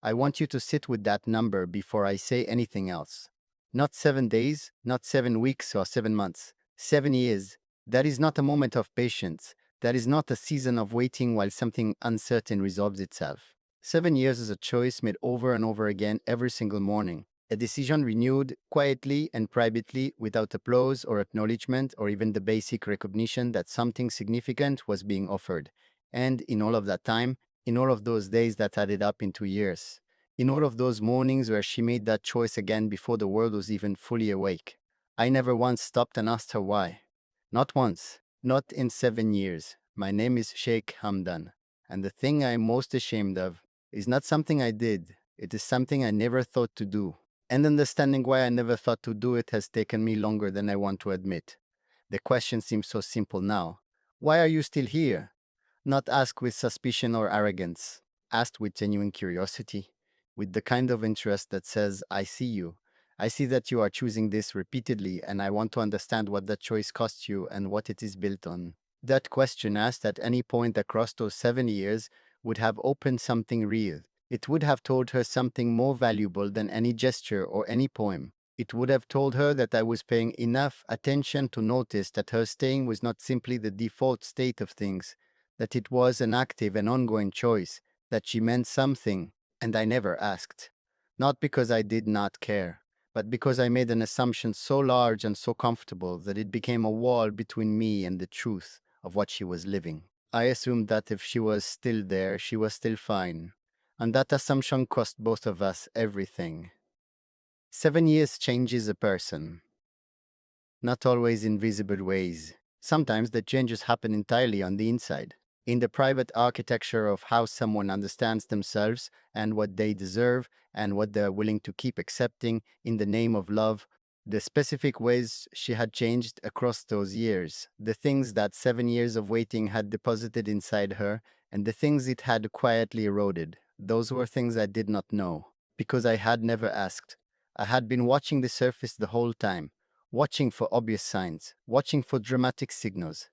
I want you to sit with that number before I say anything else. Not 7 days, not 7 weeks or 7 months. 7 years. That is not a moment of patience. That is not a season of waiting while something uncertain resolves itself. 7 years is a choice made over and over again every single morning. A decision renewed quietly and privately without applause or acknowledgement or even the basic recognition that something significant was being offered. And in all of that time, in all of those days that added up into years, in all of those mornings where she made that choice again before the world was even fully awake, I never once stopped and asked her why. Not once. Not in 7 years. My name is Sheikh Hamdan, and the thing I am most ashamed of is not something I did, it is something I never thought to do. And understanding why I never thought to do it has taken me longer than I want to admit. The question seems so simple now. Why are you still here? Not asked with suspicion or arrogance, asked with genuine curiosity, with the kind of interest that says, I see you. I see that you are choosing this repeatedly, and I want to understand what that choice costs you and what it is built on. That question asked at any point across those 7 years would have opened something real. It would have told her something more valuable than any gesture or any poem. It would have told her that I was paying enough attention to notice that her staying was not simply the default state of things, that it was an active and ongoing choice, that she meant something, and I never asked. Not because I did not care, but because I made an assumption so large and so comfortable that it became a wall between me and the truth of what she was living. I assumed that if she was still there, she was still fine. And that assumption cost both of us everything. 7 years changes a person, not always in visible ways. Sometimes the changes happen entirely on the inside, in the private architecture of how someone understands themselves and what they deserve and what they're willing to keep accepting in the name of love. The specific ways she had changed across those years, the things that 7 years of waiting had deposited inside her, and the things it had quietly eroded, those were things I did not know, because I had never asked. I had been watching the surface the whole time, watching for obvious signs, watching for dramatic signals.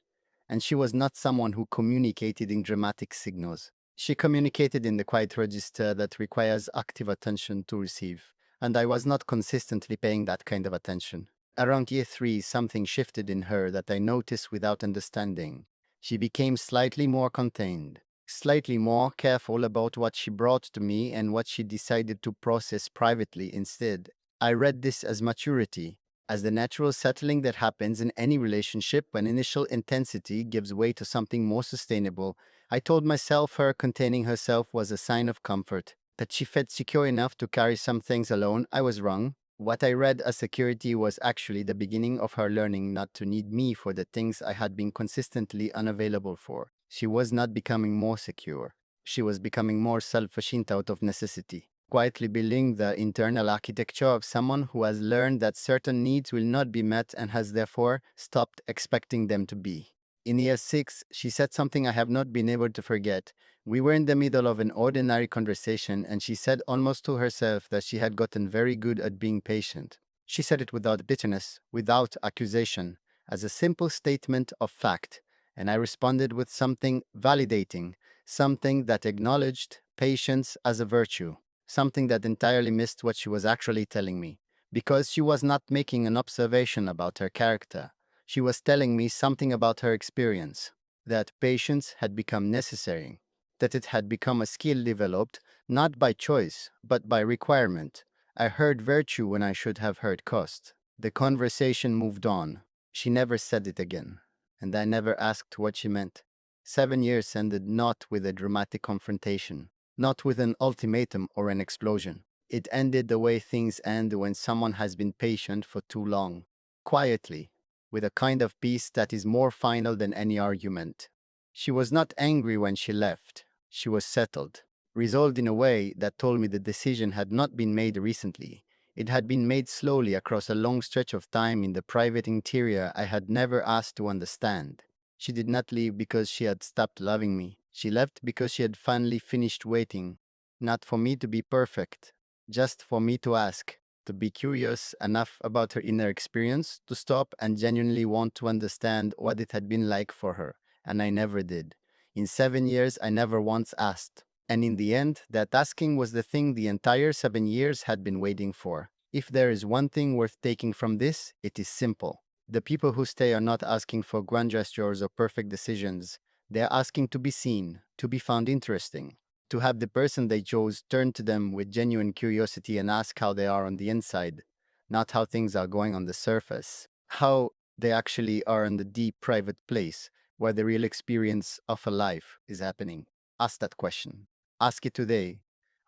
And she was not someone who communicated in dramatic signals. She communicated in the quiet register that requires active attention to receive. And I was not consistently paying that kind of attention. Around year 3, something shifted in her that I noticed without understanding. She became slightly more contained, slightly more careful about what she brought to me and what she decided to process privately instead. I read this as maturity, as the natural settling that happens in any relationship when initial intensity gives way to something more sustainable. I told myself her containing herself was a sign of comfort, that she felt secure enough to carry some things alone. I was wrong. What I read as security was actually the beginning of her learning not to need me for the things I had been consistently unavailable for. She was not becoming more secure. She was becoming more self-sufficient out of necessity, quietly building the internal architecture of someone who has learned that certain needs will not be met and has therefore stopped expecting them to be. In year 6, she said something I have not been able to forget. We were in the middle of an ordinary conversation, and she said almost to herself that she had gotten very good at being patient. She said it without bitterness, without accusation, as a simple statement of fact, and I responded with something validating, something that acknowledged patience as a virtue, something that entirely missed what she was actually telling me, because she was not making an observation about her character. She was telling me something about her experience, that patience had become necessary, that it had become a skill developed not by choice, but by requirement. I heard virtue when I should have heard cost. The conversation moved on. She never said it again, and I never asked what she meant. 7 years ended not with a dramatic confrontation, not with an ultimatum or an explosion. It ended the way things end when someone has been patient for too long, quietly, with a kind of peace that is more final than any argument. She was not angry when she left. She was settled, resolved in a way that told me the decision had not been made recently. It had been made slowly across a long stretch of time in the private interior I had never asked to understand. She did not leave because she had stopped loving me. She left because she had finally finished waiting, not for me to be perfect, just for me to ask, to be curious enough about her inner experience to stop and genuinely want to understand what it had been like for her, and I never did. In 7 years, I never once asked. And in the end, that asking was the thing the entire 7 years had been waiting for. If there is one thing worth taking from this, it is simple. The people who stay are not asking for grand gestures or perfect decisions. They are asking to be seen, to be found interesting, to have the person they chose turn to them with genuine curiosity and ask how they are on the inside, not how things are going on the surface, how they actually are in the deep private place where the real experience of a life is happening. Ask that question. Ask it today.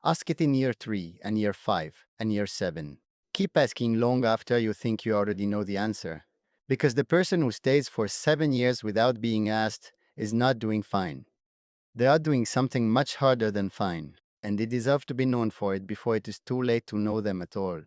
Ask it in year 3 and year 5 and year 7. Keep asking long after you think you already know the answer. Because the person who stays for 7 years without being asked is not doing fine. They are doing something much harder than fine, and they deserve to be known for it before it is too late to know them at all.